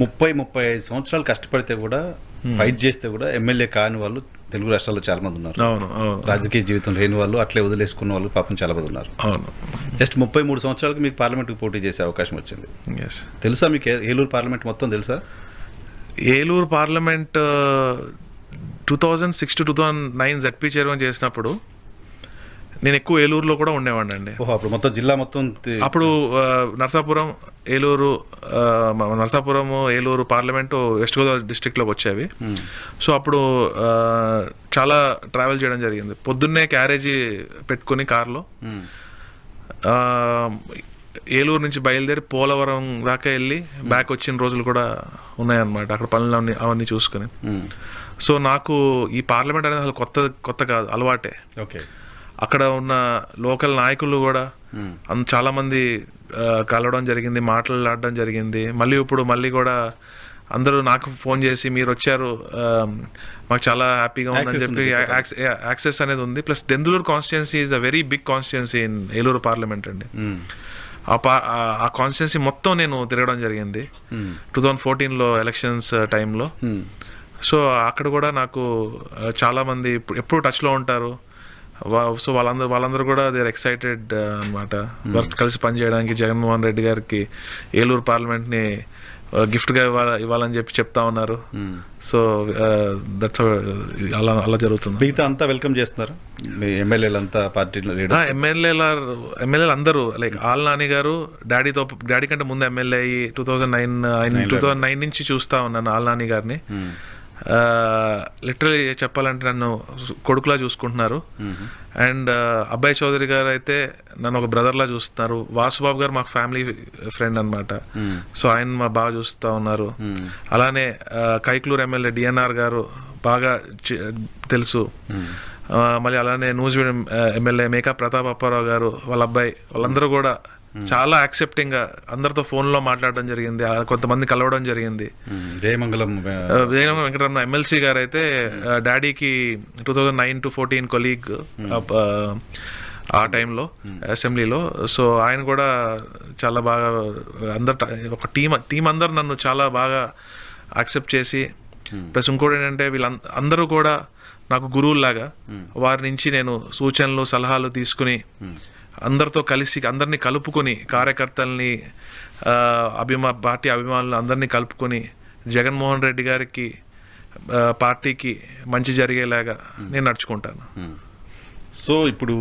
35 సంవత్సరాలు కష్టపడితే కూడా ఫైట్ చేస్తే కూడా ఎమ్మెల్యే కాని వాళ్ళు తెలుగు రాష్ట్రాల్లో చాలా మంది ఉన్నారు. రాజకీయ జీవితం లేని వాళ్ళు, అట్లే వదిలేసుకున్న వాళ్ళు పాపం చాలా మంది ఉన్నారు. జస్ట్ 33 సంవత్సరాలకు మీకు పార్లమెంట్కి పోటీ చేసే అవకాశం వచ్చింది. తెలుసా మీకు ఏలూరు పార్లమెంట్ మొత్తం తెలుసా? Eluru parliament 2006 to 2009 ZP chairman చేసినప్పుడు నేను ఎక్కువ ఏలూరులో కూడా ఉండేవాడిని అండి. అప్పుడు మొత్తం జిల్లా మొత్తం అప్పుడు నరసాపురం ఏలూరు పార్లమెంటు వెస్ట్ గోదావరి డిస్ట్రిక్ట్లోకి వచ్చేవి. సో అప్పుడు చాలా ట్రావెల్ చేయడం జరిగింది. పొద్దున్నే క్యారేజీ పెట్టుకుని కార్లో ఏలూరు నుంచి బయలుదేరి పోలవరం దాకా వెళ్ళి బ్యాక్ వచ్చిన రోజులు కూడా ఉన్నాయన్నమాట, అక్కడ పనులు అవన్నీ చూసుకుని. సో నాకు ఈ పార్లమెంట్ అనేది అసలు కొత్త కాదు, అలవాటే. ఓకే. అక్కడ ఉన్న లోకల్ నాయకులు కూడా చాలా మంది కలవడం జరిగింది, మాట్లాడడం జరిగింది. మళ్ళీ కూడా అందరూ నాకు ఫోన్ చేసి మీరు వచ్చారు, మాకు చాలా హ్యాపీగా ఉందని చెప్పి యాక్సెస్ అనేది ఉంది. Plus Denduluru constituency is a very big constituency in Eluru parliament అండి. ఆ కాన్స్టిట్యున్సీ మొత్తం నేను తిరగడం జరిగింది 2014లో ఎలక్షన్స్ టైంలో. సో అక్కడ కూడా నాకు చాలా మంది ఎప్పుడు టచ్లో ఉంటారు. సో వాళ్ళందరూ కూడా దే ఆర్ ఎక్సైటెడ్ అనమాట వర్క్ కలిసి పనిచేయడానికి. జగన్మోహన్ రెడ్డి గారికి ఏలూరు పార్లమెంట్ని గిఫ్ట్గా ఇవ్వాలని చెప్పి చెప్తా ఉన్నారు. సో దట్స్ అలా జరుగుతుంది. మిగతా అంతా వెల్కమ్ చేస్తున్నారు ఎమ్మెల్యేలు అంతా, పార్టీ ఎమ్మెల్యేలు అందరూ. లైక్ ఆల్ నాని గారు డాడీ కంటే ముందు ఎమ్మెల్యే అయ్యి 2009 నుంచి చూస్తా ఉన్నాను ఆల్ నాని గారిని. లిటరలీ చెప్పాలంటే నన్ను కొడుకులా చూసుకుంటున్నారు. అండ్ అబ్బాయి చౌదరి గారు అయితే నన్ను ఒక బ్రదర్లా చూస్తున్నారు. వాసుబాబు గారు మాకు ఫ్యామిలీ ఫ్రెండ్ అనమాట. సో ఆయన బాగా చూస్తూ ఉన్నారు. అలానే కైక్లూరు ఎమ్మెల్యే డిఎన్ఆర్ గారు బాగా తెలుసు. మళ్ళీ అలానే నూజివీడు ఎమ్మెల్యే మేకా ప్రతాప్ అప్పారావు గారు వాళ్ళ అబ్బాయి, వాళ్ళందరూ కూడా చాలా యాక్సెప్టింగ్ గా అందరితో ఫోన్ లో మాట్లాడడం జరిగింది, కొంతమంది కలవడం జరిగింది. జయమంగళం వెంకటరమణ ఎమ్మెల్సీ గారు అయితే డాడీకి 2009 to 2014 కొలీగ్ ఆ టైంలో అసెంబ్లీలో. సో ఆయన కూడా చాలా బాగా ఒక టీం అందరు నన్ను చాలా బాగా యాక్సెప్ట్ చేసి, ప్లస్ ఇంకోటి ఏంటంటే వీళ్ళందరూ కూడా నాకు గురువుల్లాగా, వారి నుంచి నేను సూచనలు సలహాలు తీసుకుని అందరితో కలిసి అందరినీ కలుపుకొని, కార్యకర్తల్ని పార్టీ అభిమానులు అందరినీ కలుపుకొని జగన్మోహన్ రెడ్డి గారికి పార్టీకి మంచి జరిగేలాగా నేను నడుచుకుంటాను. సో ఇప్పుడు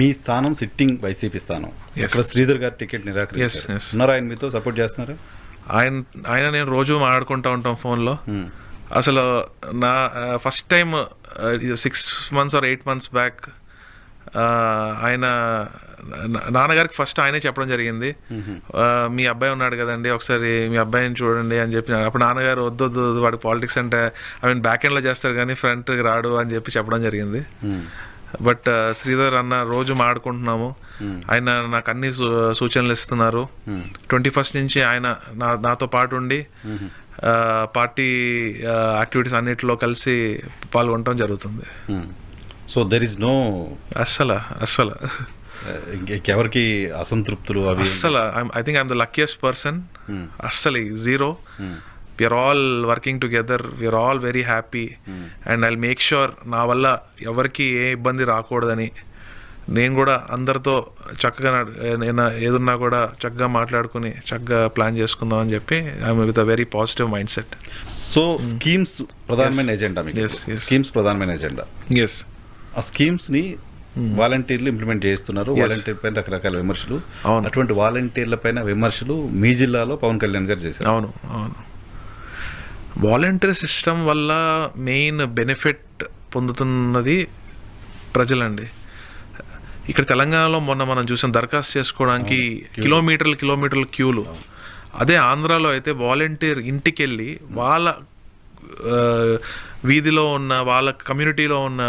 మీ స్థానం సిట్టింగ్ వైసీపీ స్థానం, అక్కడ శ్రీధర్ గారు టికెట్ నిరాకరించారు. ఆయన మీతో సపోర్ట్ చేస్తున్నారు? ఆయన నేను రోజు మాట్లాడుకుంటూ ఉంటాం ఫోన్లో. అసలు నా first time 6 months or 8 months back ఆయన నాన్నగారికి ఫస్ట్ ఆయనే చెప్పడం జరిగింది, మీ అబ్బాయి ఉన్నాడు కదండి, ఒకసారి మీ అబ్బాయిని చూడండి అని చెప్పి. అప్పుడు నాన్నగారు వద్దు వాడి పాలిటిక్స్ అంటే బ్యాక్ ఎండ్లో చేస్తాడు కానీ ఫ్రంట్ రాడు అని చెప్పడం జరిగింది. బట్ శ్రీధర్ అన్న రోజు మాట్లాడుకుంటున్నాము. ఆయన నాకు అన్ని సూచనలు ఇస్తున్నారు. 21st నుంచి ఆయన నాతో పాటు ఉండి పార్టీ యాక్టివిటీస్ అన్నిటిలో కలిసి పాల్గొనడం జరుగుతుంది. సో దెర్ ఇస్ నో అస్సలు ఎవరికి అసంతృప్తులు అస్సలు. I think I'm the luckiest person. అస్సలు zero. we are all working together, we are all very happy, and I'll make sure నా వల్ల ఎవరికి ఏ ఇబ్బంది రాకూడదని నేను కూడా అందరితో చక్కగా ఏదున్నా కూడా చక్కగా మాట్లాడుకుని చక్కగా ప్లాన్ చేసుకుందాం అని చెప్పి I'm with a very positive mind set. So schemes ప్రధానమైన ఎజెండా, స్కీమ్స్ ప్రధానమైన ఎజెండా. ఎస్. ఆ స్కీమ్స్ ని వాలంటీర్లు ఇంప్లిమెంట్ చేస్తున్నారు. వాలంటీర్ పైన రకరకాల విమర్శలు, అటువంటి వాలంటీర్ల పైన విమర్శలు మీ జిల్లాలో పవన్ కళ్యాణ్ గారు చేశారు. అవును. వాలంటీర్ సిస్టమ్ వల్ల మెయిన్ బెనిఫిట్ పొందుతున్నది ప్రజలండి. ఇక్కడ తెలంగాణలో మొన్న మనం చూసాం, దరఖాస్తు చేసుకోవడానికి కిలోమీటర్ల క్యూలు. అదే ఆంధ్రాలో అయితే వాలంటీర్ ఇంటికి వెళ్ళి వాళ్ళ వీధిలో ఉన్న వాళ్ళ కమ్యూనిటీలో ఉన్న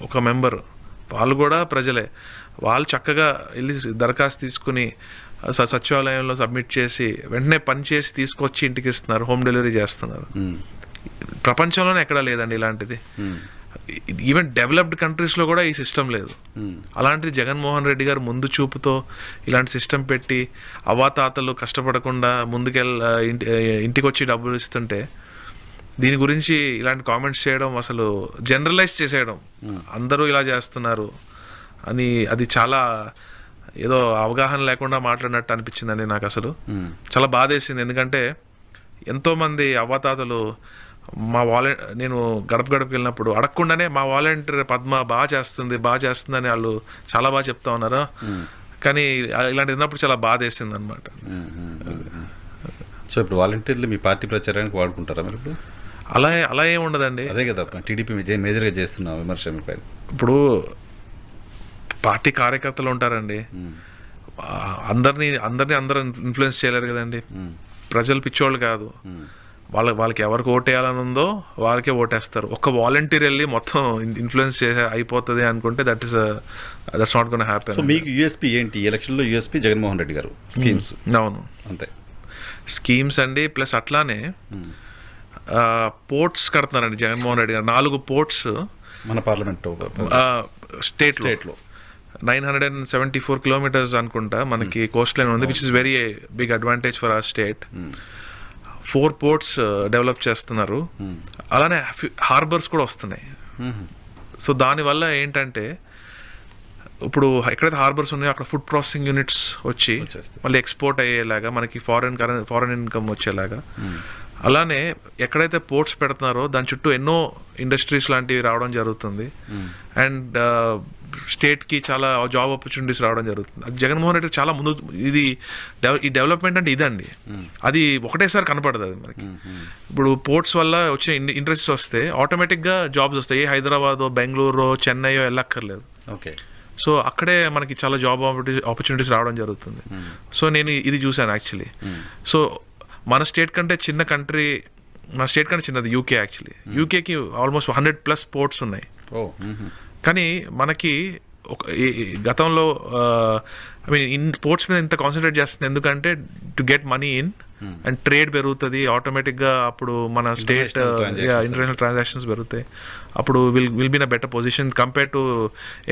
ఒక మెంబర్, వాళ్ళు కూడా ప్రజలే, వాళ్ళు చక్కగా వెళ్ళి దరఖాస్తు తీసుకుని సచివాలయంలో సబ్మిట్ చేసి వెంటనే పని చేసి తీసుకొచ్చి ఇంటికి ఇస్తున్నారు, హోమ్ డెలివరీ చేస్తున్నారు. ప్రపంచంలోనే ఎక్కడా లేదండి ఇలాంటిది. ఈవెన్ డెవలప్డ్ కంట్రీస్లో కూడా ఈ సిస్టమ్ లేదు. అలాంటిది జగన్మోహన్ రెడ్డి గారు ముందు చూపుతో ఇలాంటి సిస్టమ్ పెట్టి అవ్వాతాతలు కష్టపడకుండా ఇంటికి వచ్చి డబ్బులు ఇస్తుంటే దీని గురించి ఇలాంటి కామెంట్స్ చేయడం, అసలు జనరలైజ్ చేసేయడం, అందరూ ఇలా చేస్తున్నారు అని, అది చాలా ఏదో అవగాహన లేకుండా మాట్లాడినట్టు అనిపించిందండి నాకు. అసలు చాలా బాధేసింది. ఎందుకంటే ఎంతోమంది అవ్వాతాతలు నేను గడపకి వెళ్ళినప్పుడు అడగకుండానే మా వాలంటీర్ పద్మ బాగా చేస్తుందని వాళ్ళు చాలా బాగా చెప్తా ఉన్నారు. కానీ ఇలాంటి విన్నప్పుడు చాలా బాధ వేసింది అనమాట. సో ఇప్పుడు వాలంటీర్లు మీ పార్టీ ప్రచారానికి వాడుకుంటారా మీరు ఇప్పుడు? అలా ఏం ఉండదండి. అదే కదా టీడీపీ మేజర్గా చేస్తున్న విమర్శ పైన. ఇప్పుడు పార్టీ కార్యకర్తలు ఉంటారండి, అందరినీ అందరూ ఇన్ఫ్లుయెన్స్ చేయలేరు కదండి. ప్రజలు పిచ్చోళ్ళు కాదు, వాళ్ళకి ఎవరికి ఓటేయాలని ఉందో వాళ్ళకే ఓటేస్తారు. ఒక్క వాలంటీర్ వెళ్ళి మొత్తం ఇన్ఫ్లుయెన్స్ చేసే అయిపోతుంది అనుకుంటే that's not gonna happen. So మీకు యూఎస్పీ ఏంటి ఎలక్షన్లో? యూఎస్పీ జగన్మోహన్ రెడ్డి గారు స్కీమ్స్. అవును, అంతే స్కీమ్స్ అండి. ప్లస్ అట్లానే పోర్ట్స్ కడుతున్నారండి జగన్మోహన్ రెడ్డి గారు. 4 పోర్ట్స్ మన పార్లమెంట్ స్టేట్లో 974 kilometers అనుకుంటా మనకి కోస్ట్ లైన్ ఉంది, which is very big advantage for our state. 4 ports develop చేస్తున్నారు. అలానే హార్బర్స్ కూడా వస్తున్నాయి. సో దానివల్ల ఏంటంటే ఇప్పుడు ఎక్కడైతే హార్బర్స్ ఉన్నాయో అక్కడ ఫుడ్ ప్రాసెసింగ్ యూనిట్స్ వచ్చి మళ్ళీ ఎక్స్పోర్ట్ అయ్యేలాగా, మనకి ఫారెన్ ఇన్కమ్ వచ్చేలాగా. అలానే ఎక్కడైతే పోర్ట్స్ పెడుతున్నారో దాని చుట్టూ ఎన్నో ఇండస్ట్రీస్ లాంటివి రావడం జరుగుతుంది. అండ్ స్టేట్కి చాలా జాబ్ ఆపర్చునిటీస్ రావడం జరుగుతుంది. అది జగన్మోహన్ రెడ్డి చాలా ముందు ఈ డెవలప్మెంట్ అంటే ఇదండి. అది ఒకటేసారి కనపడదు అది మనకి. ఇప్పుడు పోర్ట్స్ వల్ల వచ్చే ఇంట్రెస్ట్ వస్తే ఆటోమేటిక్గా జాబ్స్ వస్తాయి. హైదరాబాద్, బెంగళూరు, చెన్నై వెళ్ళక్కర్లేదు. ఓకే. సో అక్కడే మనకి చాలా జాబ్ ఆపర్చునిటీస్ రావడం జరుగుతుంది. సో నేను ఇది చూశాను యాక్చువల్లీ. సో మన స్టేట్ కంటే చిన్నది యూకే. యాక్చువల్లీ యూకేకి ఆల్మోస్ట్ 100+ పోర్ట్స్ ఉన్నాయి. కానీ మనకి గతంలో పోర్ట్స్ మీద ఇంత కాన్సన్ట్రేట్ చేస్తుంది ఎందుకంటే to get money in and trade పెరుగుతుంది ఆటోమేటిక్గా. అప్పుడు మన స్టేట్ ఇంటర్నేషనల్ ట్రాన్సాక్షన్స్ పెరుగుతాయి. అప్పుడు will be in a better position compare to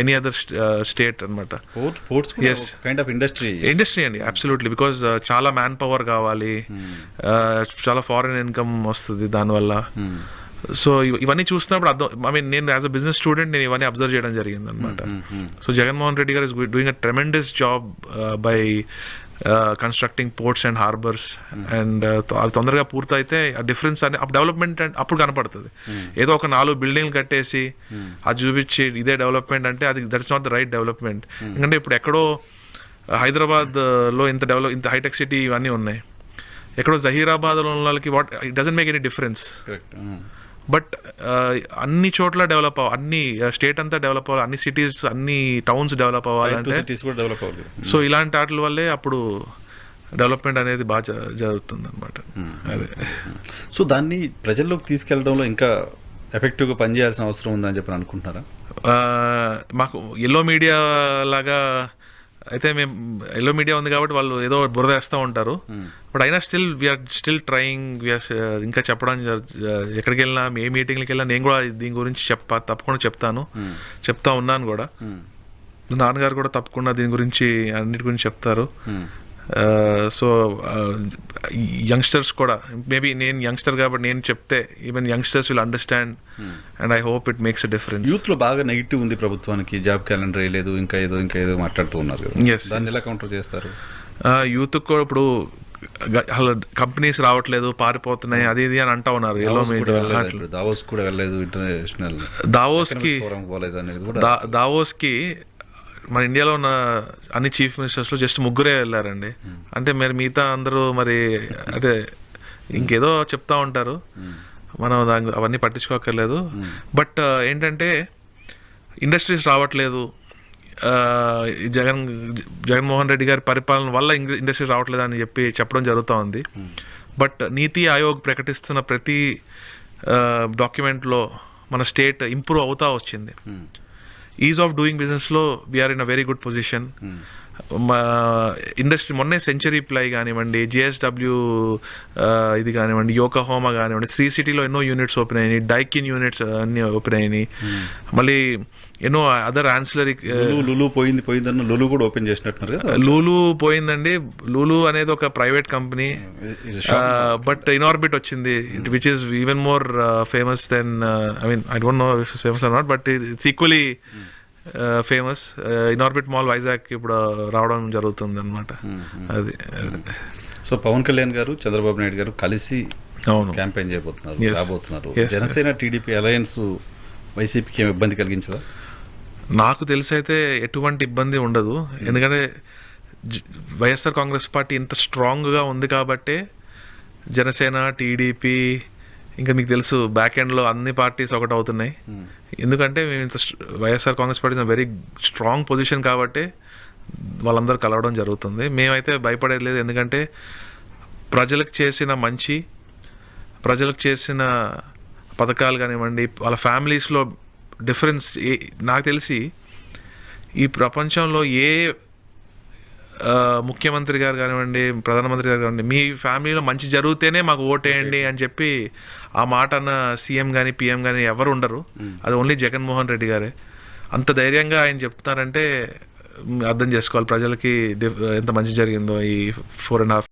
any other state అనమాట. ఇండస్ట్రీ అండి, అబ్సల్యూట్లీ. బికాజ్ చాలా మ్యాన్ పవర్ కావాలి, చాలా ఫారెన్ ఇన్కమ్ వస్తుంది దానివల్ల. సో ఇవన్నీ చూస్తున్నప్పుడు నేను యాజ్ అ బిజినెస్ స్టూడెంట్ నేను ఇవన్నీ అబ్జర్వ్ చేయడం జరిగింది అనమాట. సో జగన్మోహన్ రెడ్డి గారు is doing a tremendous job by constructing ports and harbours. And అది తొందరగా పూర్తయితే ఆ డిఫరెన్స్ అని డెవలప్మెంట్ అప్పుడు కనపడుతుంది. ఏదో ఒక 4 బిల్డింగ్లు కట్టేసి అది చూపించి ఇదే డెవలప్మెంట్ అంటే అది that's not the right development. ఎందుకంటే ఇప్పుడు ఎక్కడో హైదరాబాద్లో ఇంత హైటెక్ సిటీ ఇవన్నీ ఉన్నాయి, ఎక్కడో జహీరాబాద్లో ఉన్న వాళ్ళకి it doesn't make any difference. But అన్ని చోట్ల డెవలప్ అన్ని స్టేట్ అంతా డెవలప్ అవ్వాలి, అన్ని సిటీస్ అన్ని టౌన్స్ డెవలప్ అవ్వాలంటే సో ఇలాంటి వాటి వల్లే అప్పుడు డెవలప్మెంట్ అనేది బాగా జరుగుతుంది అనమాట. అదే. సో దాన్ని ప్రజల్లోకి తీసుకెళ్లడంలో ఇంకా ఎఫెక్టివ్గా పనిచేయాల్సిన అవసరం ఉందని చెప్పి అనుకుంటున్నారా? మాకు ఎల్లో మీడియా లాగా అయితే మేము ఎల్లో మీడియా ఉంది కాబట్టి వాళ్ళు ఏదో బురద వేస్తూ ఉంటారు. బట్ అయినా వీఆర్ స్టిల్ ట్రయింగ్. ఇంకా చెప్పడం ఎక్కడికి వెళ్ళినా ఏ మీటింగ్లకి వెళ్ళినా నేను కూడా దీని గురించి తప్పకుండా చెప్తా ఉన్నాను కూడా. నాన్నగారు కూడా తప్పకుండా దీని గురించి అన్నిటి గురించి చెప్తారు. సో యంగ్స్టర్స్ కూడా మేబీ నేను యంగ్స్టర్ కాబట్టి నేను చెప్తే even youngsters will understand and I hope it makes a difference. యూత్లో బాగా నెగిటివ్ ఉంది ప్రభుత్వానికి, జాబ్ క్యాలెండర్ వేయలేదు, ఇంకా ఏదో మాట్లాడుతూ ఉన్నారు. దాన్ని ఎలా కౌంటర్ చేస్తారు? యూత్ కూడా ఇప్పుడు కంపెనీస్ రావట్లేదు, పారిపోతున్నాయి, అది ఇది అని అంటా ఉన్నారు. దావోస్ కూడా వెళ్ళలేదు, ఇంటర్నేషనల్ దావోస్కి మన ఇండియాలో ఉన్న అన్ని చీఫ్ మినిస్టర్స్లో జస్ట్ 3 వెళ్ళారండి. అంటే మరి మిగతా అందరూ మరి అంటే ఇంకేదో చెప్తా ఉంటారు, మనం అవన్నీ పట్టించుకోకర్లేదు. బట్ ఏంటంటే ఇండస్ట్రీస్ రావట్లేదు, జగన్మోహన్ రెడ్డి గారి పరిపాలన వల్ల ఇండస్ట్రీస్ రావట్లేదు అని చెప్పడం జరుగుతూ ఉంది. బట్ నీతి ఆయోగ్ ప్రకటిస్తున్న ప్రతి డాక్యుమెంట్లో మన స్టేట్ ఇంప్రూవ్ అవుతా వచ్చింది. ఈజ్ ఆఫ్ డూయింగ్ బిజినెస్లో we're in a very good position. మా ఇండస్ట్రీ మొన్నే సెంచరీ ప్లై కానివ్వండి, జిఎస్డబ్ల్యూ ఇది కానివ్వండి, యోకోహామా కానివ్వండి, శ్రీ సిటీలో ఎన్నో యూనిట్స్ ఓపెన్ అయినాయి, డైకిన్ యూనిట్స్ అన్నీ ఓపెన్ అయినాయి. మళ్ళీ ఎన్నో అదర్ ఆన్సిలరీ లులు పోయిందన్న లులు కూడా ఓపెన్ చేసినట్టున్నారు కదా. లూలు పోయిందండి. లూలు అనేది ఒక ప్రైవేట్ కంపెనీ, బట్ ఇన్ఆర్బిట్ వచ్చింది, which is even more famous then, I mean I don't know if it's famous are not, but it's equally famous. Inorbit mall Vizag ఇప్పుడు రావడం జరుగుతుంది అనమాట. అది సో పవన్ కళ్యాణ్ గారు, చంద్రబాబు నాయుడు గారు కలిసి అవును క్యాంపెయిన్ చేయబోతున్నారు, Yes. రాబోతున్నారు. Yes, జనసేన టీడీపీ అలయన్స్ వైసీపీకి ఏమి ఇబ్బంది కలిగించదా? నాకు తెలిసి అయితే ఎటువంటి ఇబ్బంది ఉండదు. ఎందుకంటే వైఎస్ఆర్ కాంగ్రెస్ పార్టీ ఇంత స్ట్రాంగ్గా ఉంది కాబట్టే జనసేన, టీడీపీ, ఇంకా మీకు తెలుసు బ్యాక్ ఎండ్లో అన్ని పార్టీస్ ఒకటి అవుతున్నాయి. ఎందుకంటే మేము ఇంత YSR Congress party very strong position కాబట్టి వాళ్ళందరూ కలవడం జరుగుతుంది. మేమైతే భయపడేది లేదు. ఎందుకంటే ప్రజలకు చేసిన మంచి, ప్రజలకు చేసిన పథకాలు కానివ్వండి, వాళ్ళ ఫ్యామిలీస్లో డిఫరెన్స్ నాకు తెలిసి ఈ ప్రపంచంలో ఏ ముఖ్యమంత్రి గారు కానివ్వండి, ప్రధానమంత్రి గారు కానివ్వండి, మీ ఫ్యామిలీలో మంచి జరిగితేనే మాకు ఓటేయండి అని చెప్పి ఆ మాట అన్న సీఎం కానీ పిఎం కానీ ఎవరు ఉండరు. అది ఓన్లీ జగన్మోహన్ రెడ్డి గారే. అంత ధైర్యంగా ఆయన చెప్తున్నారంటే అర్థం చేసుకోవాలి ప్రజలకి ఎంత మంచి జరిగిందో ఈ 4.5